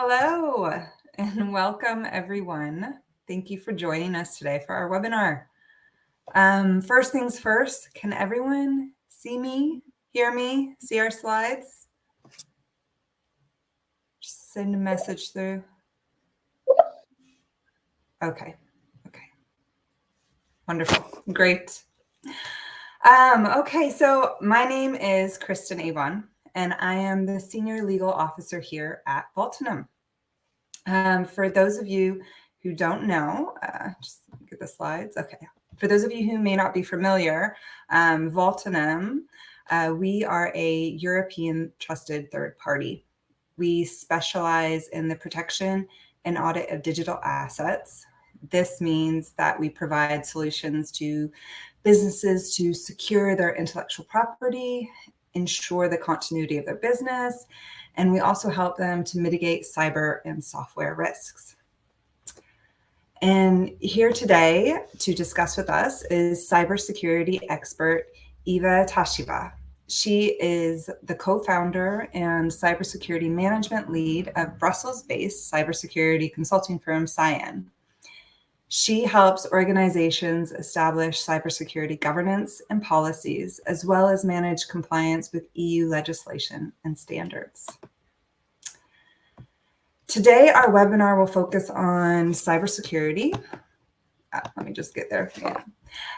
Hello and welcome everyone. Thank you for joining us today for our webinar. First things first, can everyone see me, hear me, see our slides? Just send a message through. Okay. Wonderful, great. Okay, so my name is Kristen Avon and I am the Senior Legal Officer here at Vaultinum. For those of you who don't know, just get the slides. Okay. For those of you who may not be familiar, Vaultinum, we are a European trusted third party. We specialize in the protection and audit of digital assets. This means that we provide solutions to businesses to secure their intellectual property, ensure the continuity of their business, and we also help them to mitigate cyber and software risks. And here today to discuss with us is cybersecurity expert Iva Tasheva. She is the co-founder and cybersecurity management lead of Brussels-based cybersecurity consulting firm Cyen. She helps organizations establish cybersecurity governance and policies, as well as manage compliance with EU legislation and standards. Today, our webinar will focus on cybersecurity. Let me just get there. Yeah.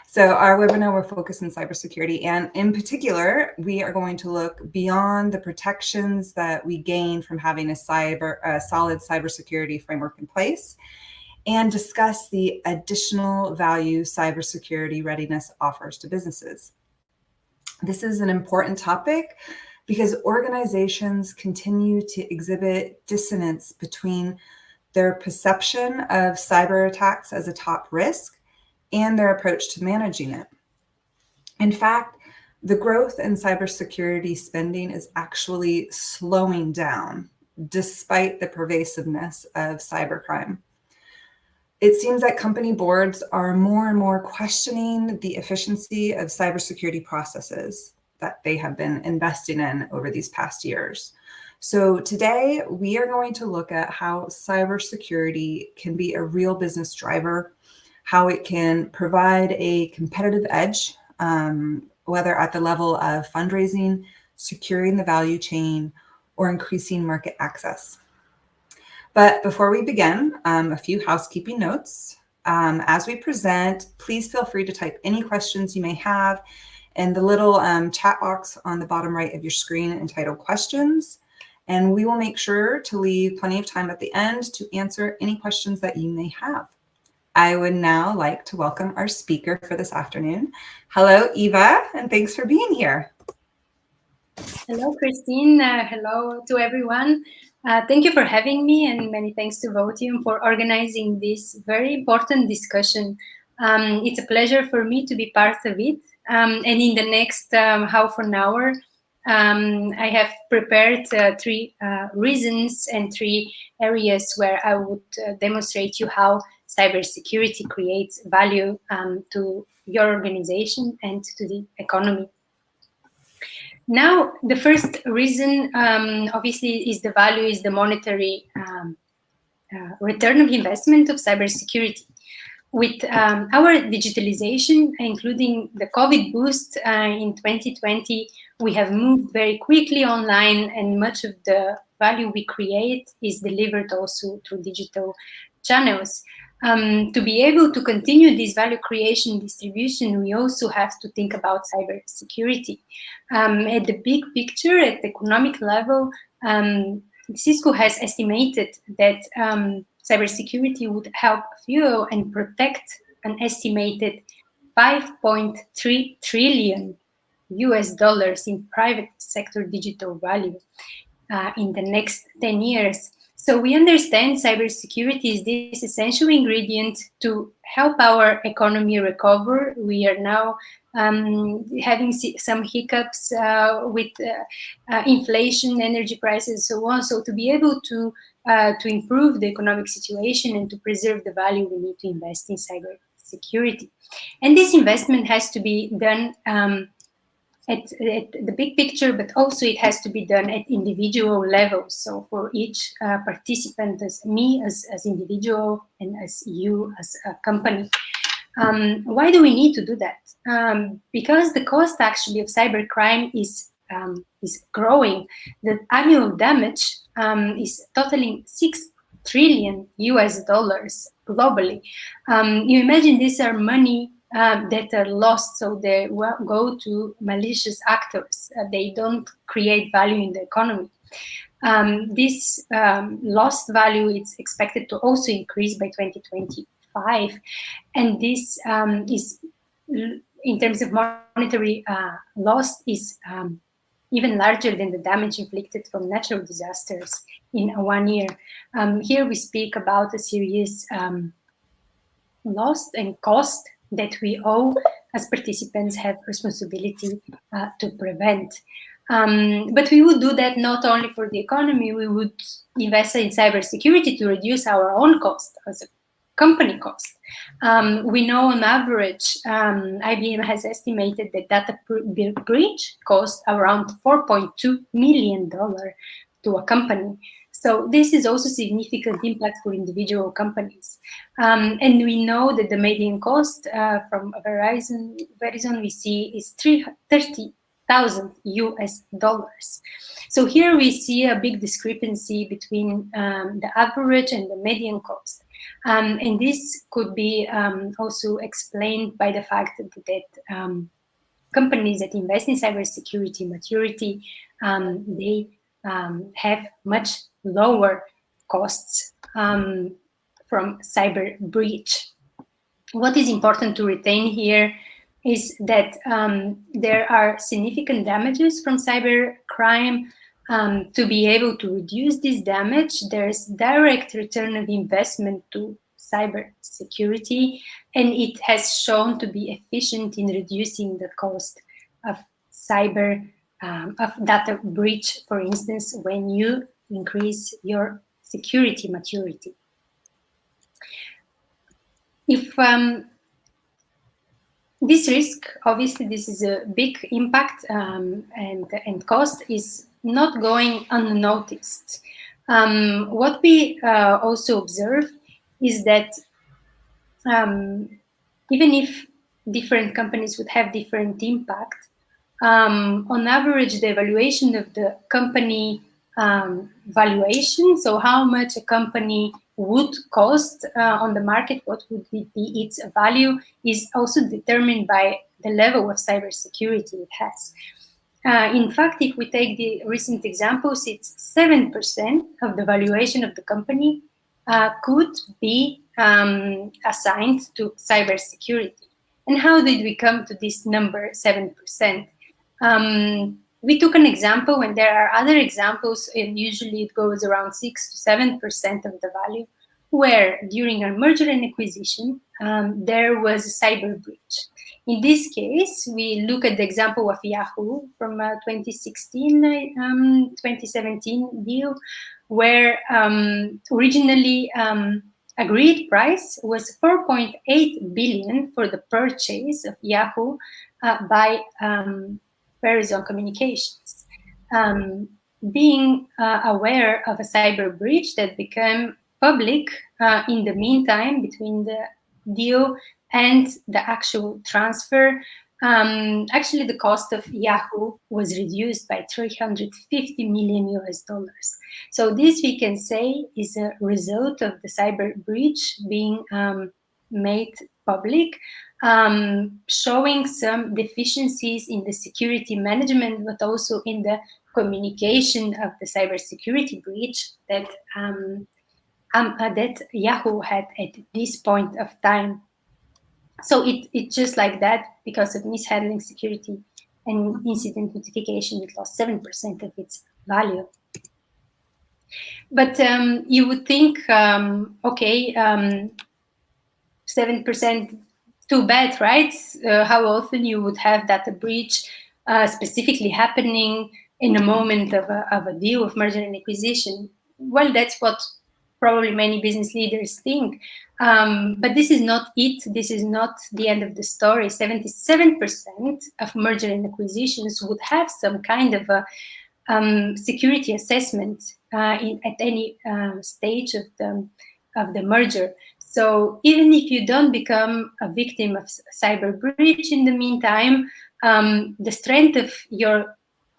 So our webinar will focus on cybersecurity, and in particular, we are going to look beyond the protections that we gain from having a solid cybersecurity framework in place, and discuss the additional value cybersecurity readiness offers to businesses. This is an important topic because organizations continue to exhibit dissonance between their perception of cyber attacks as a top risk and their approach to managing it. In fact, the growth in cybersecurity spending is actually slowing down despite the pervasiveness of cybercrime. It seems that company boards are more and more questioning the efficiency of cybersecurity processes that they have been investing in over these past years. So today we are going to look at how cybersecurity can be a real business driver, how it can provide a competitive edge, whether at the level of fundraising, securing the value chain, or increasing market access. But before we begin, a few housekeeping notes. As we present, please feel free to type any questions you may have in the little chat box on the bottom right of your screen entitled questions. And we will make sure to leave plenty of time at the end to answer any questions that you may have. I would now like to welcome our speaker for this afternoon. Hello, Iva, and thanks for being here. Hello, Christine. Hello to everyone. Thank you for having me, and many thanks to Vaultinum for organizing this very important discussion. It's a pleasure for me to be part of it. And in the next half an hour, I have prepared three reasons and three areas where I would demonstrate you how cybersecurity creates value to your organization and to the economy. Now, the first reason, obviously, is the value is the monetary return of investment of cybersecurity. With our digitalization, including the COVID boost in 2020, we have moved very quickly online, and much of the value we create is delivered also through digital channels. To be able to continue this value creation distribution, we also have to think about cybersecurity. At the big picture, at the economic level, Cisco has estimated that cybersecurity would help fuel and protect an estimated $5.3 trillion in private sector digital value in the next 10 years. So we understand cybersecurity is this essential ingredient to help our economy recover. We are now having some hiccups with inflation, energy prices, so on. So to be able to improve the economic situation and to preserve the value, we need to invest in cybersecurity. And this investment has to be done the big picture, but also it has to be done at individual levels. So for each participant, as me as individual and as you as a company. Why do we need to do that? Because the cost actually of cybercrime is growing. The annual damage is totaling $6 trillion globally. You imagine these are money that are lost, so they go to malicious actors. They don't create value in the economy. This lost value is expected to also increase by 2025, and this is, in terms of monetary loss, is even larger than the damage inflicted from natural disasters in 1 year. Here we speak about a serious loss and cost that we owe as participants have responsibility to prevent. But we would do that not only for the economy, we would invest in cybersecurity to reduce our own cost as a company cost. We know on average, IBM has estimated that data breach costs around $4.2 million to a company. So this is also significant impact for individual companies. And we know that the median cost from Verizon we see is $30,000. So here we see a big discrepancy between the average and the median cost. And this could be also explained by the fact that companies that invest in cybersecurity maturity, they have much lower costs from cyber breach. What is important to retain here is that there are significant damages from cyber crime. To be able to reduce this damage, there's direct return of investment to cyber security, and it has shown to be efficient in reducing the cost of cyber of data breach, for instance, when you increase your security maturity. If this risk, obviously, this is a big impact and cost is not going unnoticed. What we also observe is that even if different companies would have different impact, on average, the evaluation of the company valuation, so how much a company would cost on the market, what would be its value, is also determined by the level of cybersecurity it has. In fact, if we take the recent examples, it's 7% of the valuation of the company could be assigned to cybersecurity. And how did we come to this number, 7%? We took an example, and there are other examples, and usually it goes around 6 to 7% of the value, where during a merger and acquisition, there was a cyber breach. In this case, we look at the example of Yahoo from 2016-2017 deal, where originally agreed price was 4.8 billion for the purchase of Yahoo by Verizon Communications. Being aware of a cyber breach that became public in the meantime between the deal and the actual transfer, actually the cost of Yahoo was reduced by $350 million. So this, we can say, is a result of the cyber breach being made public, showing some deficiencies in the security management, but also in the communication of the cybersecurity breach that that Yahoo had at this point of time. So it just like that, because of mishandling security and incident notification, it lost 7% of its value. But you would think, okay, 7%, too bad, right? How often you would have data breach specifically happening in a moment of a deal of merger and acquisition? Well, that's what probably many business leaders think. But this is not it. This is not the end of the story. 77% of merger and acquisitions would have some kind of a security assessment at any stage of the merger. So even if you don't become a victim of cyber breach in the meantime, the strength of your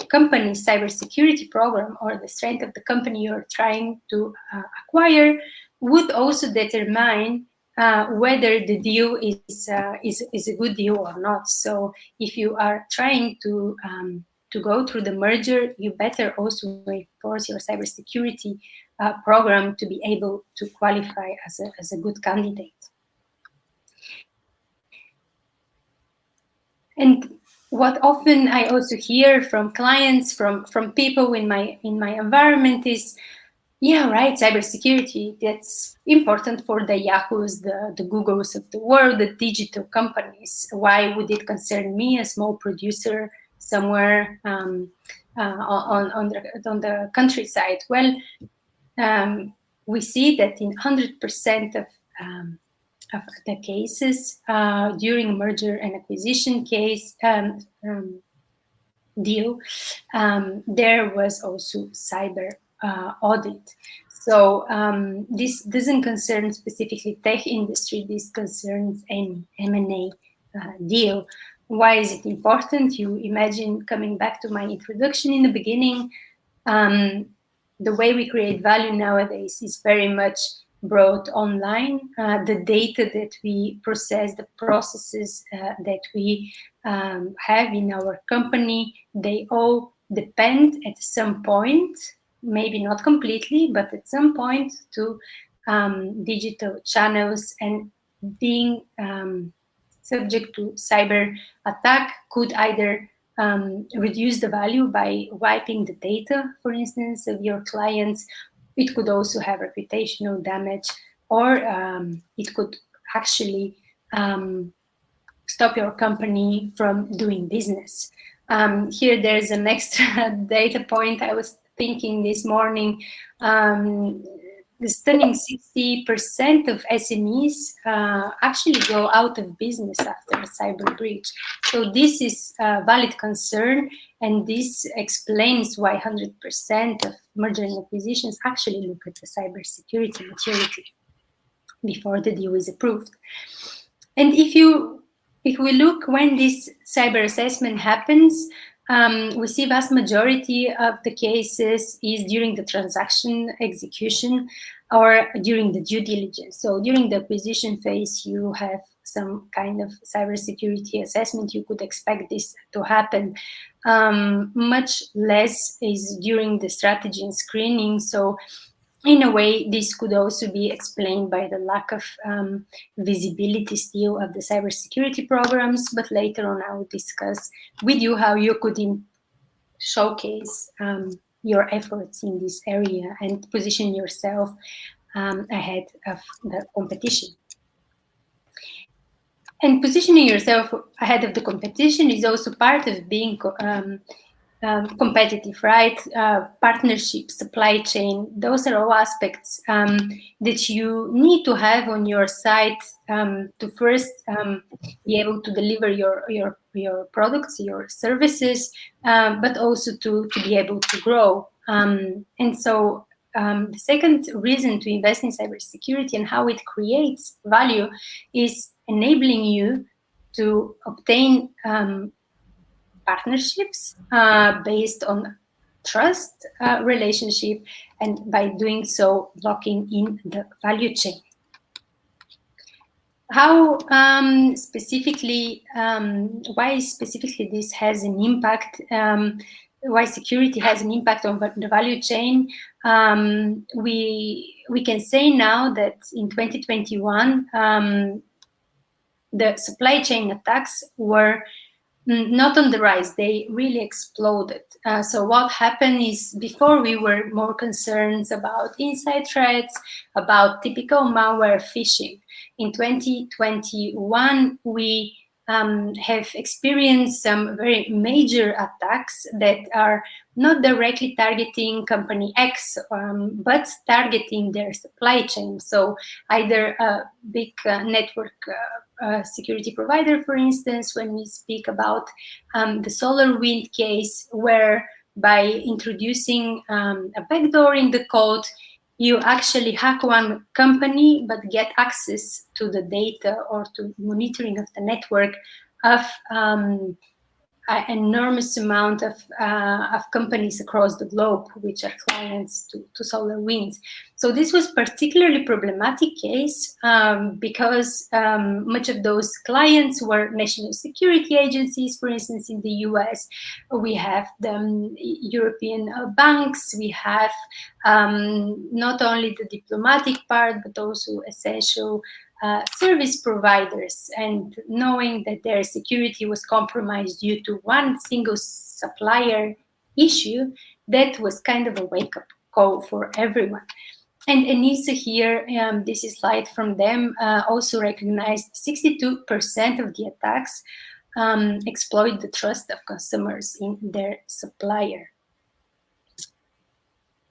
company's cybersecurity program or the strength of the company you're trying to acquire would also determine whether the deal is a good deal or not. So if you are trying to go through the merger, you better also reinforce your cybersecurity program to be able to qualify as a good candidate. And what often I also hear from clients, from people in my environment is, yeah, right, cybersecurity, that's important for the Yahoos, the Googles of the world, the digital companies. Why would it concern me, a small producer somewhere on the countryside? Well, we see that in 100% of the cases during merger and acquisition case deal, there was also cyber audit. So this doesn't concern specifically tech industry. This concerns any M&A deal. Why is it important? You imagine, coming back to my introduction in the beginning, the way we create value nowadays is very much brought online. The data that we process, the processes that we have in our company, they all depend at some point, maybe not completely, but at some point, to digital channels, and being subject to cyber attack could either reduce the value by wiping the data, for instance, of your clients. It could also have reputational damage, or it could actually stop your company from doing business. Here, there's an extra data point. I was thinking this morning, the stunning 60% of SMEs actually go out of business after a cyber breach. So this is a valid concern, and this explains why 100% of merger and acquisitions actually look at the cybersecurity maturity before the deal is approved. And if we look when this cyber assessment happens, we see vast majority of the cases is during the transaction execution or during the due diligence. So during the acquisition phase, you have some kind of cybersecurity assessment. You could expect this to happen. Much less is during the strategy and screening. So in a way, this could also be explained by the lack of visibility still of the cybersecurity programs. But later on, I will discuss with you how you could showcase your efforts in this area and position yourself ahead of the competition. And positioning yourself ahead of the competition is also part of being competitive, right? Partnership, supply chain, those are all aspects that you need to have on your side to first be able to deliver your products, your services, but also to be able to grow. And so the second reason to invest in cybersecurity and how it creates value is enabling you to obtain partnerships based on trust relationship, and by doing so, locking in the value chain. How specifically, why specifically this has an impact, why security has an impact on the value chain? We can say now that in 2021, the supply chain attacks were not on the rise, they really exploded. So what happened is, before we were more concerned about inside threats, about typical malware phishing. In 2021, we have experienced some very major attacks that are not directly targeting company X, but targeting their supply chain. So either a big network security provider, for instance, when we speak about the SolarWind case, where by introducing a backdoor in the code, you actually hack one company, but get access to the data or to monitoring of the network of an enormous amount of companies across the globe, which are clients to SolarWinds. So this was particularly problematic case because much of those clients were national security agencies. For instance, in the US, we have the European banks, we have not only the diplomatic part, but also essential service providers, and knowing that their security was compromised due to one single supplier issue, that was kind of a wake-up call for everyone. And ENISA here, this is slide from them, also recognized 62% of the attacks exploit the trust of customers in their supplier.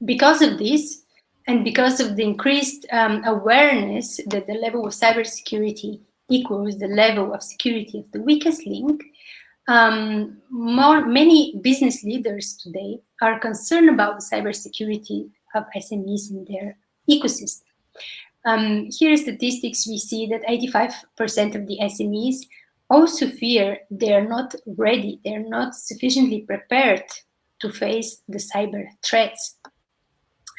Because of this, and because of the increased awareness that the level of cybersecurity equals the level of security of the weakest link, many business leaders today are concerned about the cybersecurity of SMEs in their ecosystem. Here are statistics. We see that 85% of the SMEs also fear they're not ready, they're not sufficiently prepared to face the cyber threats.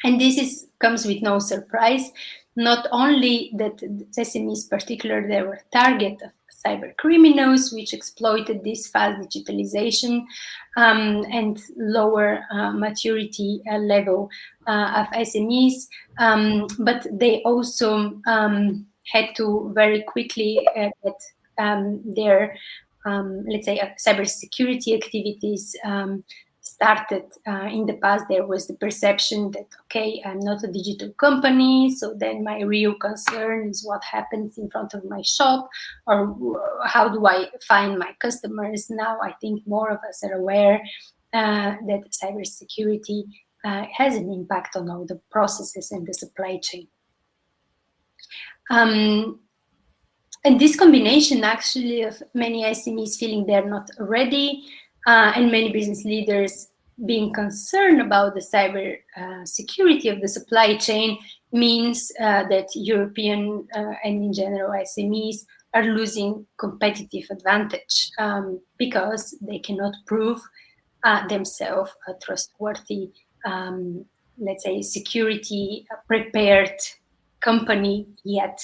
And this comes with no surprise. Not only that SMEs, particularly, they were target of cyber criminals, which exploited this fast digitalization and lower maturity level of SMEs, but they also had to very quickly get their, let's say, cybersecurity activities started. In the past, there was the perception that, okay, I'm not a digital company, so then my real concern is what happens in front of my shop, or how do I find my customers. Now I think more of us are aware that cybersecurity has an impact on all the processes and the supply chain. And this combination actually of many SMEs feeling they're not ready, and many business leaders being concerned about the cyber security of the supply chain means that European and in general SMEs are losing competitive advantage because they cannot prove themselves a trustworthy, let's say, security prepared company yet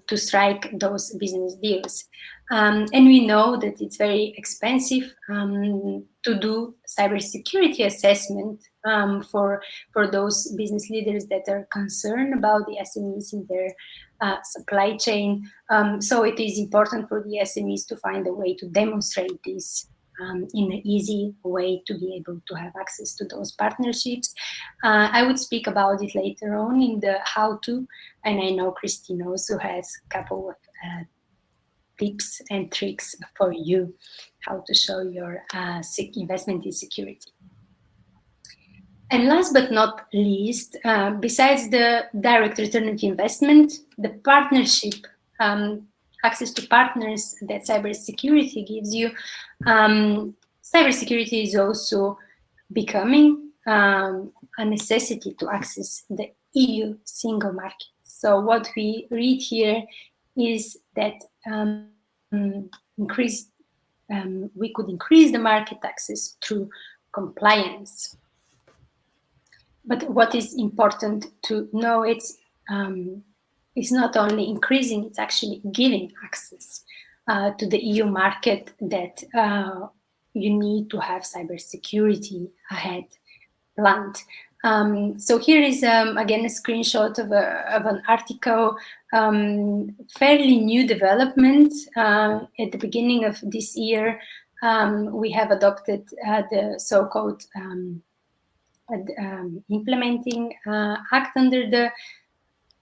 to strike those business deals. And we know that it's very expensive to do cybersecurity assessment for those business leaders that are concerned about the SMEs in their supply chain. So it is important for the SMEs to find a way to demonstrate this in an easy way to be able to have access to those partnerships. I would speak about it later on in the how-to, and I know Christine also has a couple of tips and tricks for you how to show your investment in security. And last but not least, besides the direct return of investment, the partnership, access to partners that cybersecurity gives you, cybersecurity is also becoming a necessity to access the EU single market. So what we read here is that we could increase the market access through compliance. But what is important to know, it's not only increasing, it's actually giving access to the EU market that you need to have cybersecurity ahead planned. So here is again a screenshot of an article, fairly new development. At the beginning of this year, we have adopted the so-called implementing act under the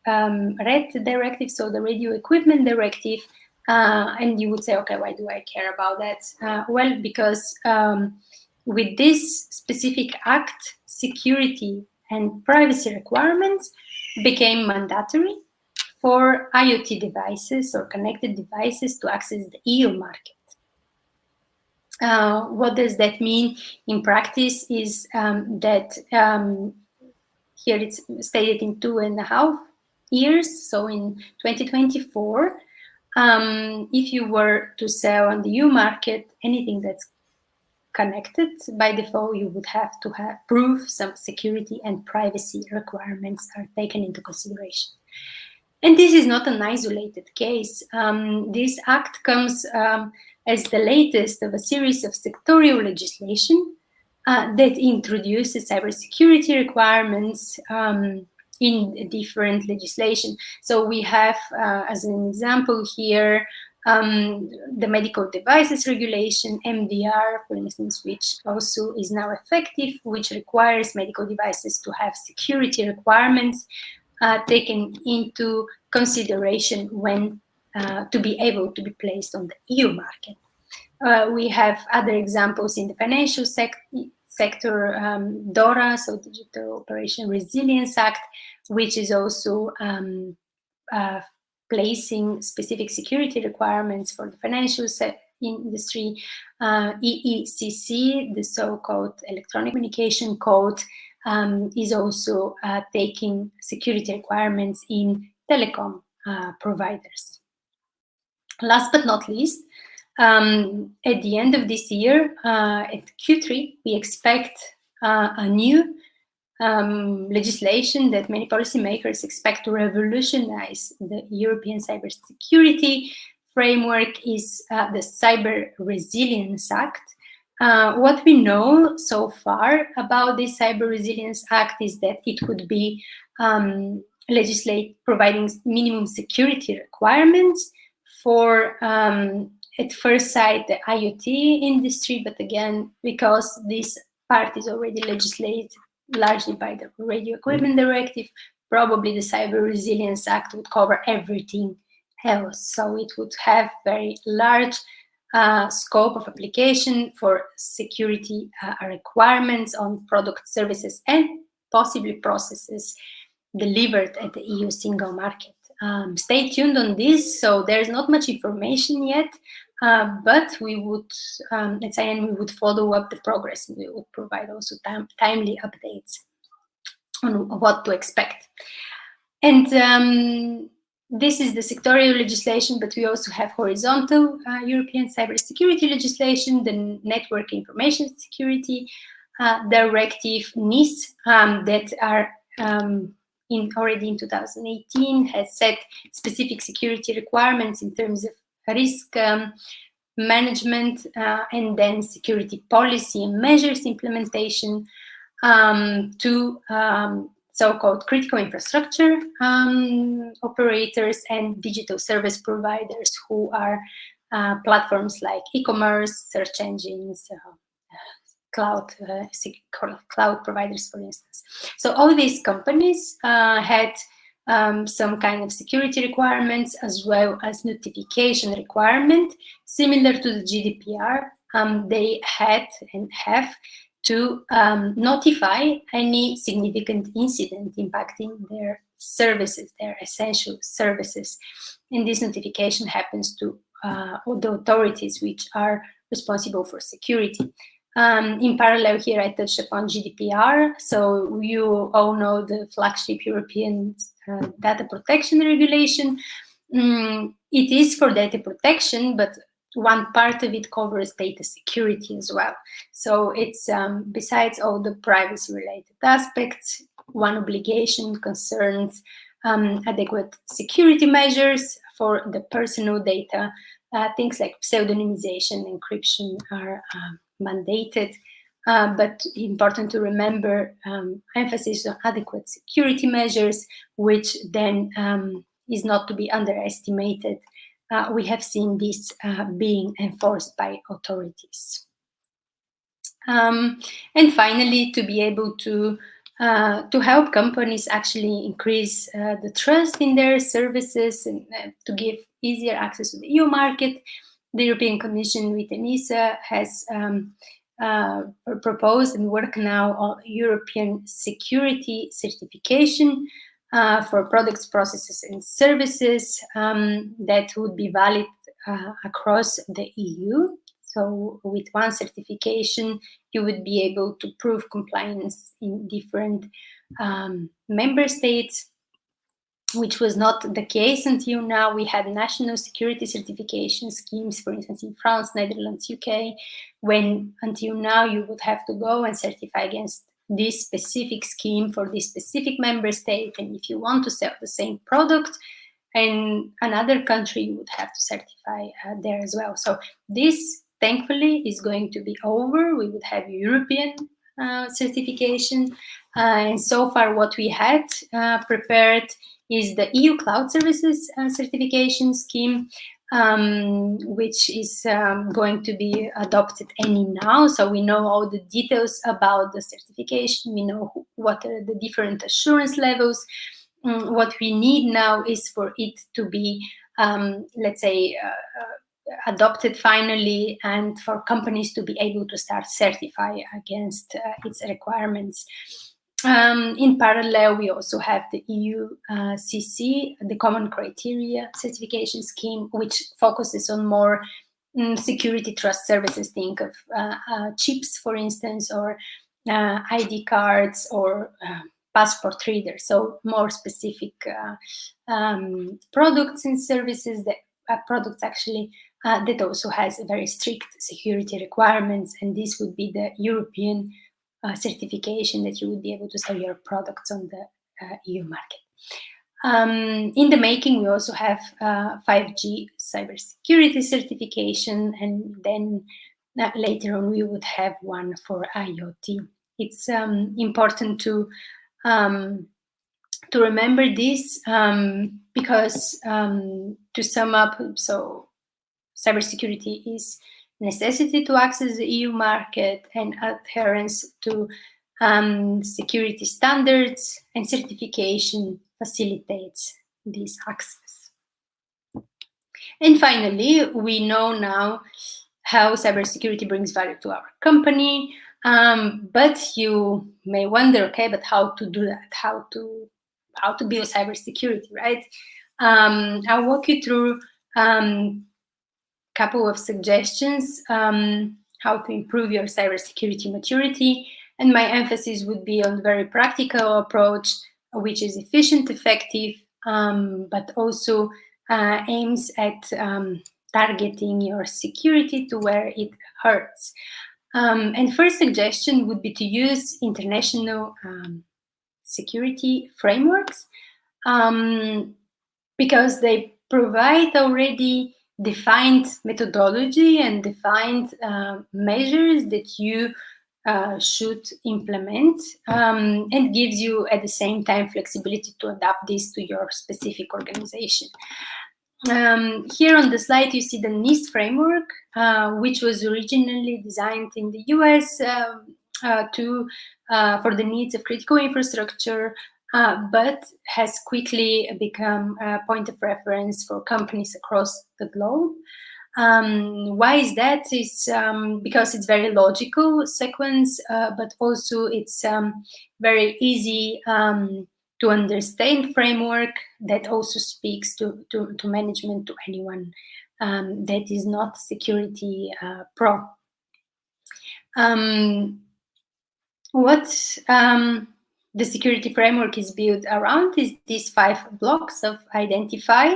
RED directive, so the Radio Equipment Directive, And you would say, okay, why do I care about that? Well, because with this specific act, security and privacy requirements became mandatory for IoT devices or connected devices to access the EU market. What does that mean in practice is that here it's stated in 2.5 years, so in 2024, if you were to sell on the EU market anything that's connected, by default you would have to prove some security and privacy requirements are taken into consideration. And this is not an isolated case. This act comes as the latest of a series of sectorial legislation that introduces cybersecurity requirements in different legislation. So we have, as an example here, the medical devices regulation, MDR, for instance, which also is now effective, which requires medical devices to have security requirements taken into consideration when to be able to be placed on the EU market. We have other examples in the financial sector, DORA, so Digital Operation Resilience Act, which is also placing specific security requirements for the financial industry. EECC, the so-called Electronic Communication Code, is also taking security requirements in telecom providers. Last but not least, at the end of this year, at Q3, we expect a new legislation that many policymakers expect to revolutionize the European cybersecurity framework is the Cyber Resilience Act. What we know so far about this Cyber Resilience Act is that it would be providing minimum security requirements for, at first sight, the IoT industry, but again, because this part is already legislated largely by the Radio Equipment Directive, probably the Cyber Resilience Act would cover everything else. So it would have very large scope of application for security requirements on product, services, and possibly processes delivered at the EU single market. Stay tuned on this. So there's not much information yet, but we would, at Cyen, we would follow up the progress. We would provide also timely updates on what to expect. And this is the sectorial legislation, but we also have horizontal European cybersecurity legislation, the Network Information Security Directive, NIS, that are already in 2018 has set specific security requirements in terms of risk management and then security policy and measures implementation to so-called critical infrastructure operators and digital service providers who are platforms like e-commerce, search engines, cloud providers, for instance. So all these companies had some kind of security requirements as well as notification requirement, similar to the GDPR. They had and have to notify any significant incident impacting their services, their essential services. And this notification happens to the authorities which are responsible for security. In parallel here, I touched upon GDPR. So you all know the flagship European data protection regulation. It is for data protection, but one part of it covers data security as well. So it's besides all the privacy related aspects, one obligation concerns adequate security measures for the personal data. Things like pseudonymization, encryption are mandated, but important to remember emphasis on adequate security measures, which then is not to be underestimated. We have seen this being enforced by authorities. And finally, to be able to to help companies actually increase the trust in their services and to give easier access to the EU market. The European Commission with ENISA has proposed and work now on European security certification for products, processes, and services that would be valid across the EU. So with one certification, you would be able to prove compliance in different member states, which was not the case until now. We had national security certification schemes, for instance, in France, Netherlands, UK, when until now you would have to go and certify against this specific scheme for this specific member state. And if you want to sell the same product in another country, you would have to certify there as well. So this, thankfully, is going to be over. We would have European certification. And so far what we had prepared is the EU Cloud Services certification scheme, which is going to be adopted any now. So we know all the details about the certification. We know what are the different assurance levels. What we need now is for it to be, let's say, adopted finally, and for companies to be able to start certify against its requirements. In parallel, we also have the EU CC, the Common Criteria Certification Scheme, which focuses on more security trust services. Think of chips, for instance, or ID cards, or passport readers. So more specific products and services, that products actually that also has a very strict security requirements, and this would be the European certification that you would be able to sell your products on the EU market. In the making, we also have 5G cybersecurity certification, and then later on we would have one for IoT. It's important to remember this because to sum up, so cybersecurity is necessity to access the EU market, and adherence to security standards and certification facilitates this access. And finally, we know now how cybersecurity brings value to our company, but you may wonder, okay, but how to do that? How to build cybersecurity, right? I'll walk you through couple of suggestions how to improve your cybersecurity maturity, and my emphasis would be on a very practical approach, which is efficient, effective, but also aims at targeting your security to where it hurts. And first suggestion would be to use international security frameworks because they provide already defined methodology and defined measures that you should implement, and gives you at the same time flexibility to adapt this to your specific organization. Here on the slide you see the NIST framework, which was originally designed in the US for the needs of critical infrastructure, but has quickly become a point of reference for companies across the globe. Why is that? It's because it's very logical sequence, but also it's very easy to understand framework that also speaks to management, to anyone that is not security pro. What the security framework is built around is these 5 blocks of identify,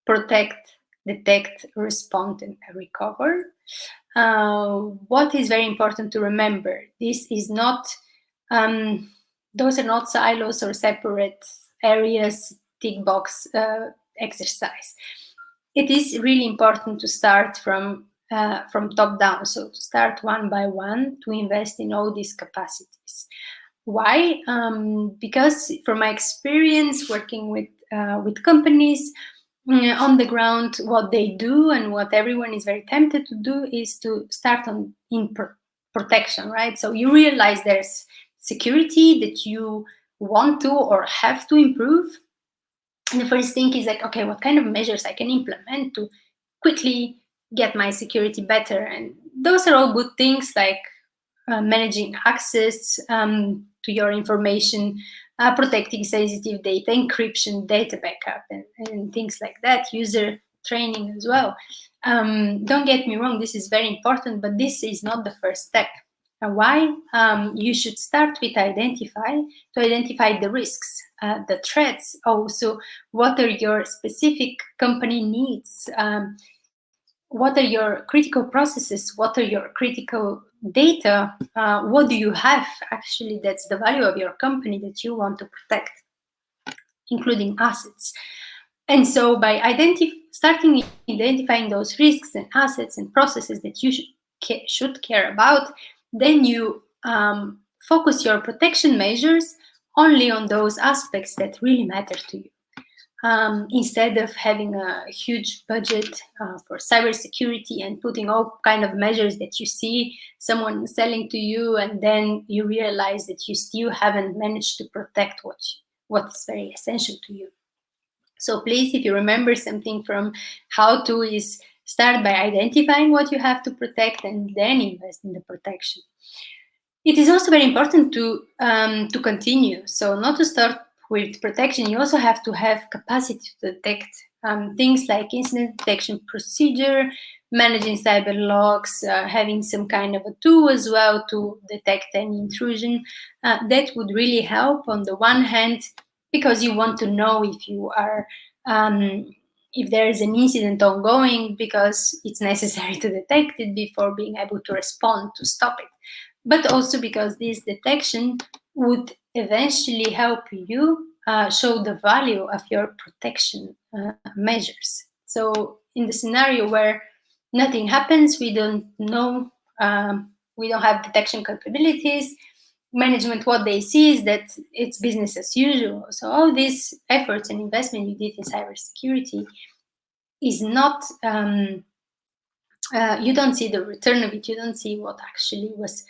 protect, detect, respond, and recover. What is very important to remember, this is not, those are not silos or separate areas, tick box exercise. It is really important to start from top down, so to start one by one to invest in all these capacities. Why? Because from my experience working with companies on the ground, what they do and what everyone is very tempted to do is to start in protection, right? So you realize there's security that you want to or have to improve. And the first thing is like, okay, what kind of measures I can implement to quickly get my security better? And those are all good things, like managing access to your information, protecting sensitive data, encryption, data backup, and things like that, user training as well. Don't get me wrong, this is very important, but this is not the first step. Why? You should start with identify the risks, the threats, also what are your specific company needs, what are your critical processes, what are your critical data, what do you have actually that's the value of your company that you want to protect, including assets. And so by starting identifying those risks and assets and processes that you should care about, then you focus your protection measures only on those aspects that really matter to you. Instead of having a huge budget for cybersecurity and putting all kind of measures that you see someone selling to you, and then you realize that you still haven't managed to protect what's very essential to you. So please, if you remember something from how to, is start by identifying what you have to protect and then invest in the protection. It is also very important to continue. So not to start with protection, you also have to have capacity to detect things like incident detection procedure, managing cyber logs, having some kind of a tool as well to detect any intrusion. That would really help on the one hand, because you want to know if you are if there is an incident ongoing, because it's necessary to detect it before being able to respond to stop it. But also because this detection would eventually help you show the value of your protection measures. So in the scenario where nothing happens, we don't know, we don't have detection capabilities, management, what they see is that it's business as usual. So all these efforts and investment you did in cybersecurity is not, you don't see the return of it, you don't see what actually was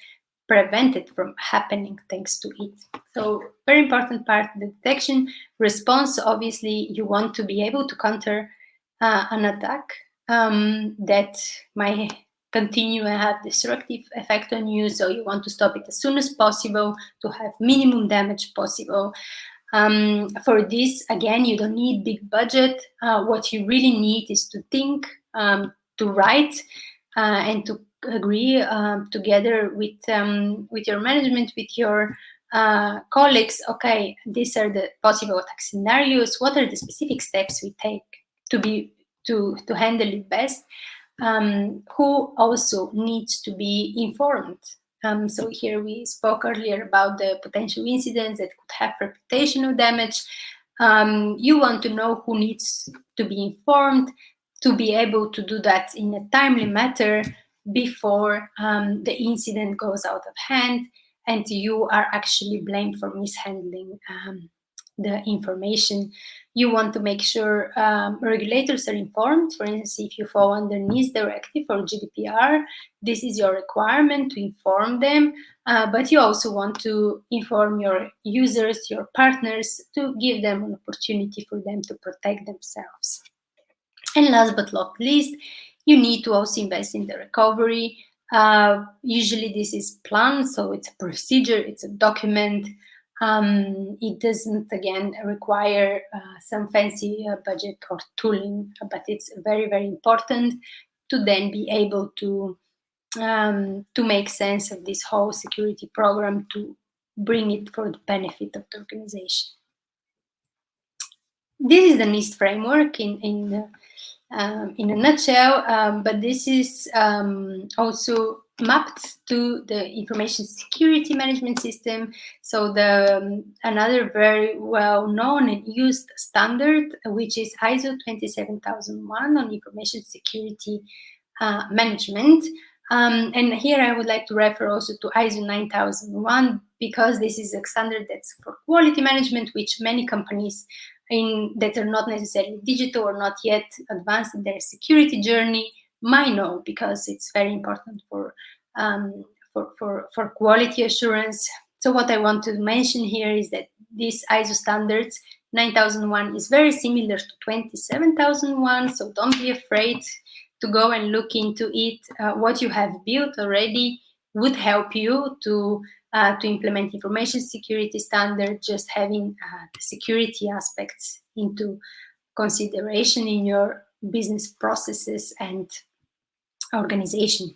prevented from happening thanks to it. So very important part, the detection. Response, obviously you want to be able to counter an attack that might continue and have destructive effect on you, so you want to stop it as soon as possible to have minimum damage possible. For this, again, you don't need big budget. What you really need is to think, to write, and to agree together with your management, with your colleagues. Okay, these are the possible attack scenarios. What are the specific steps we take to handle it best? Who also needs to be informed? So here we spoke earlier about the potential incidents that could have reputational damage. You want to know who needs to be informed, to be able to do that in a timely manner before the incident goes out of hand and you are actually blamed for mishandling the information. You want to make sure regulators are informed. For instance, if you fall under NIS directive or GDPR, this is your requirement to inform them, but you also want to inform your users, your partners, to give them an opportunity for them to protect themselves. And last but not least, you need to also invest in the recovery. Usually this is planned, so it's a procedure, it's a document. It doesn't, again, require some fancy budget or tooling, but it's very, very important to then be able to make sense of this whole security program, to bring it for the benefit of the organization. This is the NIST framework in a nutshell, but this is also mapped to the information security management system. So another very well known and used standard, which is ISO 27001 on information security management. And here I would like to refer also to ISO 9001, because this is a standard that's for quality management, which many companies that are not necessarily digital or not yet advanced in their security journey might know, because it's very important for quality assurance. So what I want to mention here is that this ISO standards 9001 is very similar to 27001, so don't be afraid to go and look into it. What you have built already would help you to implement information security standard, just having the security aspects into consideration in your business processes and organization.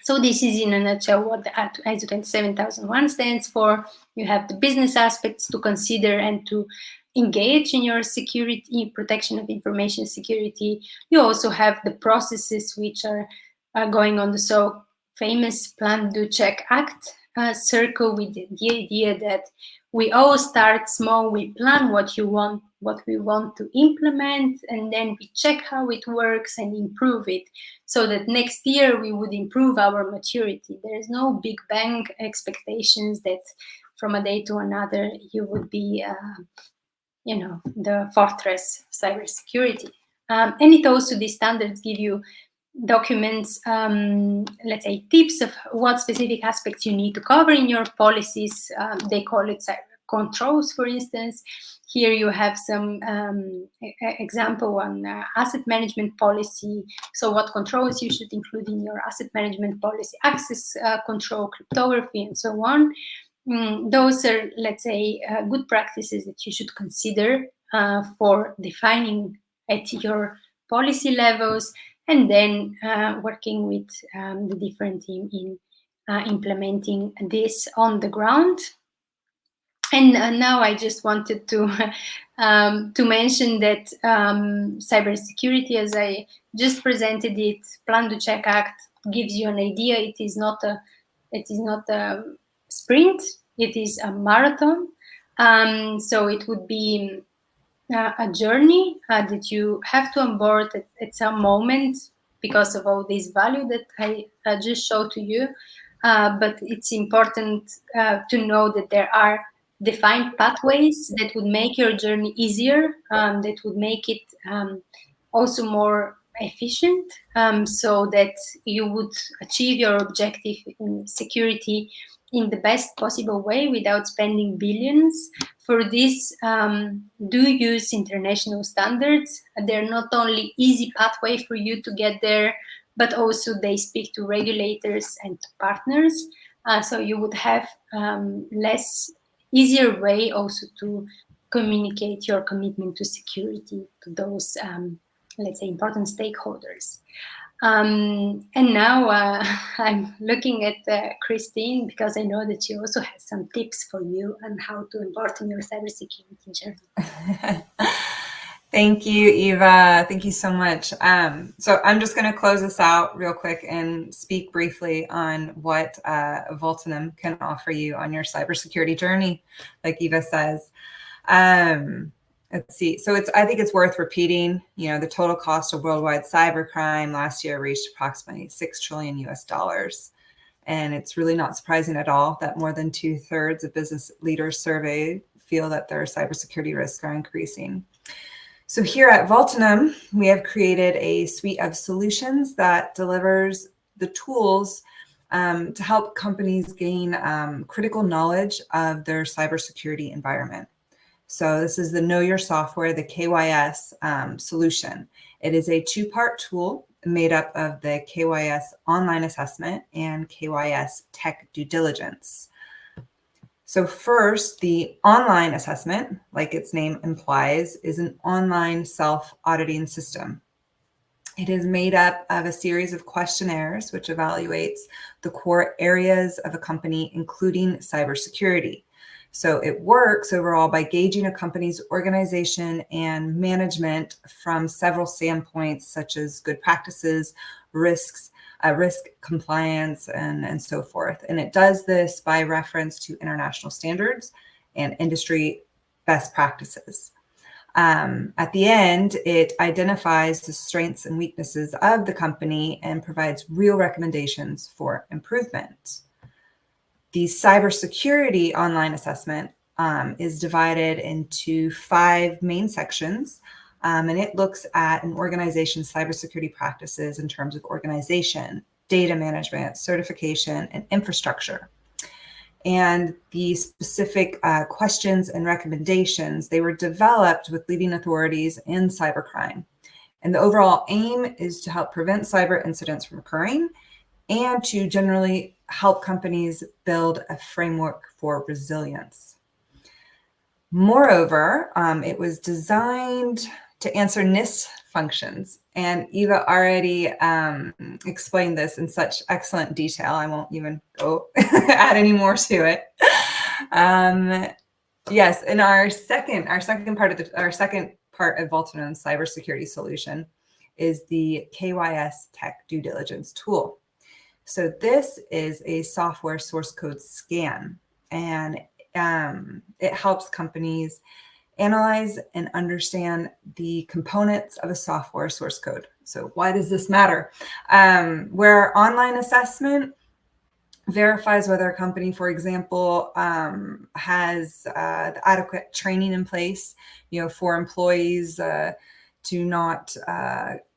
So this is in a nutshell what the ISO 27001 stands for. You have the business aspects to consider and to engage in your security, protection of information security. You also have the processes which are going on the so famous Plan, Do, Check, Act circle, with the idea that we all start small, we plan what we want to implement, and then we check how it works and improve it, so that next year we would improve our maturity. There is no big bang expectations that from a day to another you would be the fortress of cybersecurity. And it also, these standards give you documents, let's say tips of what specific aspects you need to cover in your policies. They call it cyber controls, for instance. Here you have some example on asset management policy. So what controls you should include in your asset management policy, access control, cryptography, and so on. Those are, let's say, good practices that you should consider for defining at your policy levels, and then working with the different team in implementing this on the ground. And now I just wanted to mention that cybersecurity, as I just presented it, Plan, Do, Check, Act gives you an idea. It is not a sprint, it is a marathon. So it would be a journey that you have to onboard at some moment because of all this value that I just showed to you. But it's important to know that there are defined pathways that would make your journey easier, that would make it also more efficient, so that you would achieve your objective in security in the best possible way without spending billions. For this, do use international standards. They're not only easy pathway for you to get there, but also they speak to regulators and to partners. So you would have easier way also to communicate your commitment to security to those, let's say, important stakeholders. And now I'm looking at Christine, because I know that she also has some tips for you on how to embark on your cybersecurity journey. Thank you, Iva. Thank you so much. So I'm just going to close this out real quick and speak briefly on what Vultanum can offer you on your cybersecurity journey, like Iva says. Let's see. So I think it's worth repeating. The total cost of worldwide cybercrime last year reached approximately $6 trillion. And it's really not surprising at all that more than 2/3 of business leaders surveyed feel that their cybersecurity risks are increasing. So here at Vultanum, we have created a suite of solutions that delivers the tools to help companies gain critical knowledge of their cybersecurity environment. So this is the Know Your Software, the KYS solution. It is a two-part tool made up of the KYS online assessment and KYS tech due diligence. So first, the online assessment, like its name implies, is an online self-auditing system. It is made up of a series of questionnaires which evaluates the core areas of a company, including cybersecurity. So it works overall by gauging a company's organization and management from several standpoints, such as good practices, risks, risk compliance, and so forth. And it does this by reference to international standards and industry best practices. At the end, it identifies the strengths and weaknesses of the company and provides real recommendations for improvement. The cybersecurity online assessment is divided into 5 main sections, and it looks at an organization's cybersecurity practices in terms of organization, data management, certification, and infrastructure. And the specific questions and recommendations, they were developed with leading authorities in cybercrime. And the overall aim is to help prevent cyber incidents from occurring and to generally help companies build a framework for resilience. Moreover, it was designed to answer NIST functions. And Iva already explained this in such excellent detail. I won't even go add any more to it. Yes, and our second part of Vultanum's cybersecurity solution is the KYS Tech Due Diligence tool. So this is a software source code scan, and it helps companies analyze and understand the components of a software source code. So why does this matter? Where online assessment verifies whether a company, for example, has the adequate training in place, for employees to not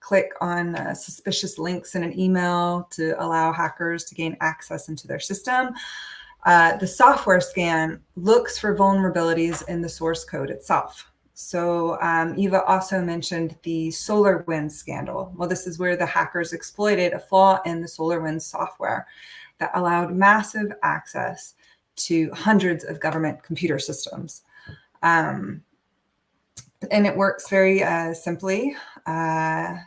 click on suspicious links in an email to allow hackers to gain access into their system. The software scan looks for vulnerabilities in the source code itself. So Iva also mentioned the SolarWinds scandal. Well, this is where the hackers exploited a flaw in the SolarWinds software that allowed massive access to hundreds of government computer systems. And it works very simply. And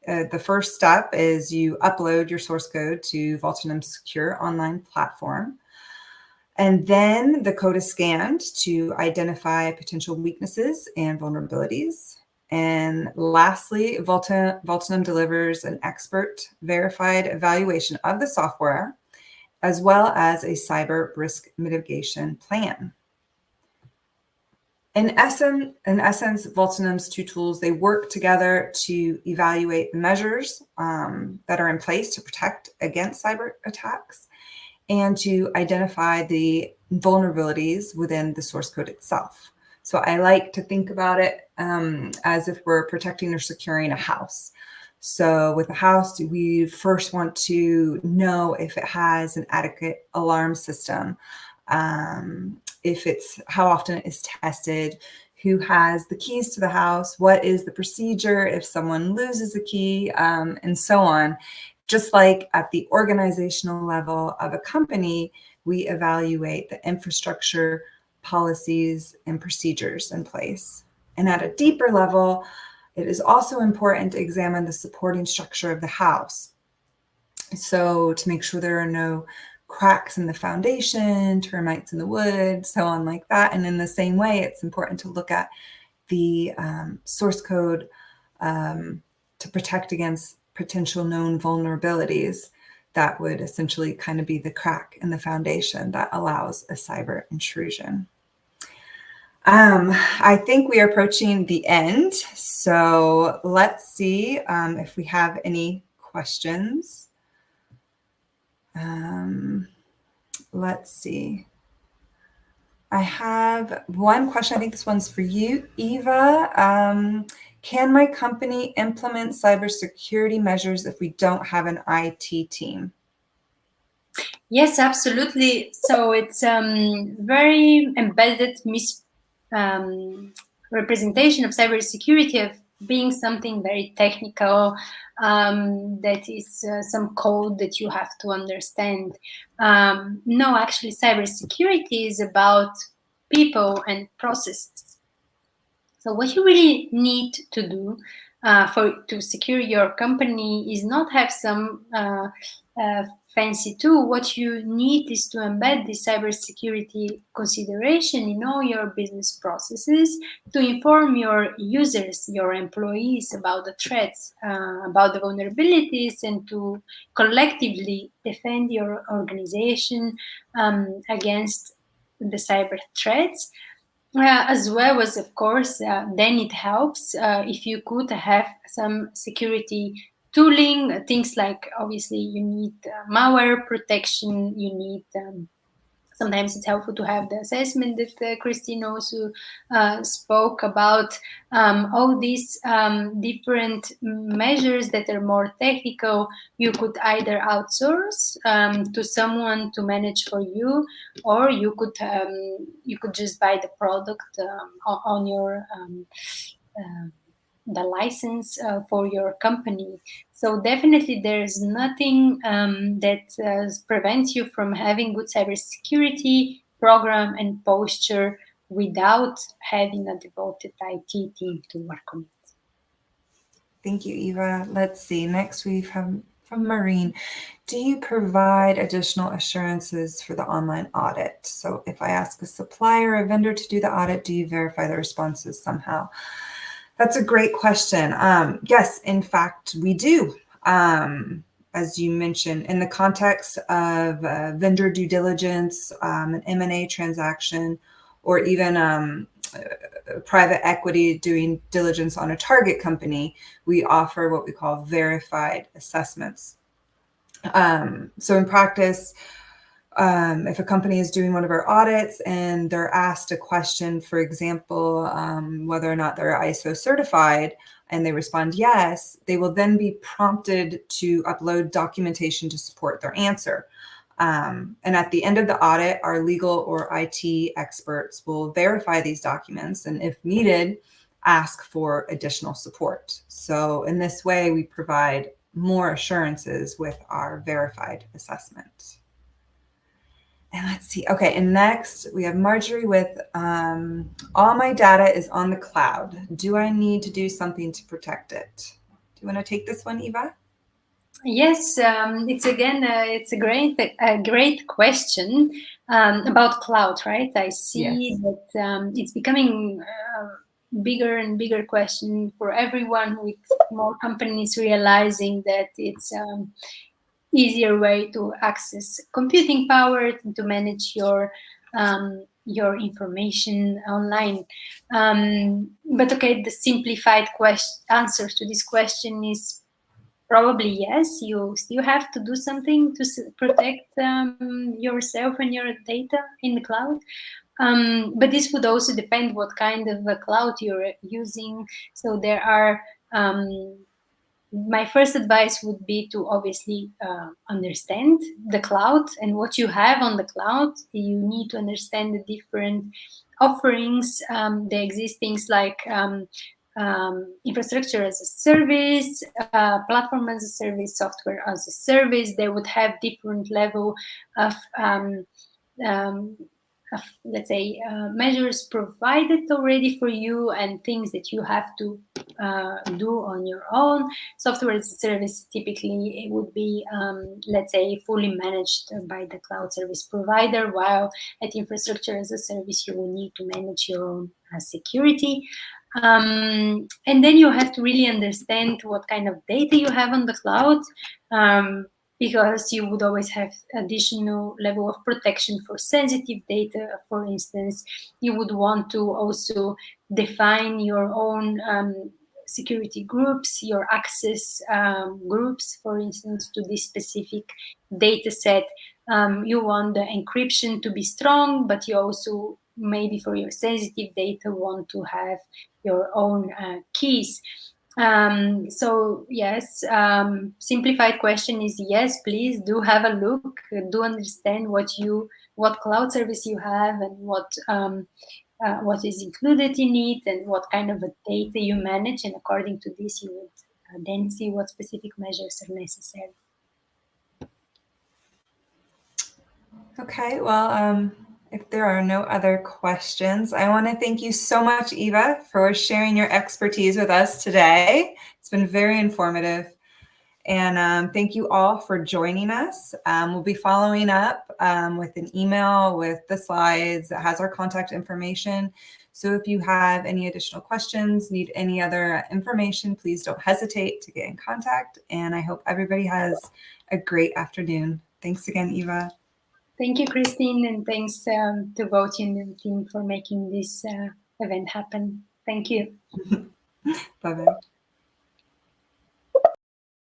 the first step is you upload your source code to Vultanum's secure online platform. And then the code is scanned to identify potential weaknesses and vulnerabilities. And lastly, Vultanum delivers an expert verified evaluation of the software, as well as a cyber risk mitigation plan. In essence, Vultanum's two tools, they work together to evaluate the measures that are in place to protect against cyber attacks and to identify the vulnerabilities within the source code itself. So I like to think about it as if we're protecting or securing a house. So with a house, we first want to know if it has an adequate alarm system, if it's how often it is tested, who has the keys to the house, what is the procedure if someone loses a key, and so on. Just like at the organizational level of a company, we evaluate the infrastructure, policies, and procedures in place. And at a deeper level, it is also important to examine the supporting structure of the house. So to make sure there are no cracks in the foundation, termites in the wood, so on like that. And in the same way, it's important to look at the source code to protect against potential known vulnerabilities that would essentially kind of be the crack in the foundation that allows a cyber intrusion. I think we are approaching the end. So let's see if we have any questions. Let's see. I have one question. I think this one's for you, Iva. Can my company implement cybersecurity measures if we don't have an IT team? Yes, absolutely. So it's very embedded representation of cybersecurity of being something very technical, that is some code that you have to understand. No, actually, cybersecurity is about people and processes. So what you really need to do to secure your company is not have some fancy tool. What you need is to embed the cybersecurity consideration in all your business processes to inform your users, your employees about the threats, about the vulnerabilities, and to collectively defend your organization against the cyber threats. As well as, of course, then it helps if you could have some security tooling, things like, obviously, you need malware protection, you need Sometimes it's helpful to have the assessment that Christine also spoke about. All these different measures that are more technical, you could either outsource to someone to manage for you, or you could just buy the product on your the license for your company. So definitely there's nothing that prevents you from having good cybersecurity program and posture without having a devoted IT team to work on it. Thank you, Iva. Let's see. Next we have from Maureen. Do you provide additional assurances for the online audit? So if I ask a supplier or a vendor to do the audit, do you verify the responses somehow? That's a great question. Yes, in fact, we do. As you mentioned, in the context of vendor due diligence, an M&A transaction, or even private equity doing diligence on a target company, we offer what we call verified assessments. So in practice, if a company is doing one of our audits and they're asked a question, for example, whether or not they're ISO certified, and they respond yes, they will then be prompted to upload documentation to support their answer. And at the end of the audit, our legal or IT experts will verify these documents and, if needed, ask for additional support. So in this way, we provide more assurances with our verified assessment. And let's see. Okay, and next we have Marjorie with all my data is on the cloud. Do I need to do something to protect it? Do you want to take this one, Iva? Yes, it's a great question about cloud, right? I see that it's becoming bigger and bigger question for everyone, with more companies realizing that it's easier way to access computing power, to manage your information online. But okay, the simplified answer to this question is probably yes. You still have to do something to protect yourself and your data in the cloud. But this would also depend what kind of a cloud you're using. So there are my first advice would be to obviously understand the cloud and what you have on the cloud. You need to understand the different offerings. There exist things like infrastructure as a service, platform as a service, software as a service. They would have different level of let's say measures provided already for you, and things that you have to do on your own. Software as a service, typically it would be let's say fully managed by the cloud service provider, while at infrastructure as a service you will need to manage your own security. And then you have to really understand what kind of data you have on the cloud, because you would always have additional level of protection for sensitive data. For instance, you would want to also define your own security groups, your access groups, for instance, to this specific data set. You want the encryption to be strong, but you also maybe for your sensitive data want to have your own keys. So yes, simplified question is yes, please do have a look, do understand what cloud service you have, and what is included in it, and what kind of a data you manage, and according to this you would then see what specific measures are necessary. Okay, well, if there are no other questions, I want to thank you so much, Iva, for sharing your expertise with us today. It's been very informative. And thank you all for joining us. We'll be following up with an email with the slides that has our contact information. So if you have any additional questions, need any other information, please don't hesitate to get in contact. And I hope everybody has a great afternoon. Thanks again, Iva. Thank you, Christine, and thanks to Vaultinum and team for making this event happen. Thank you. Bye-bye.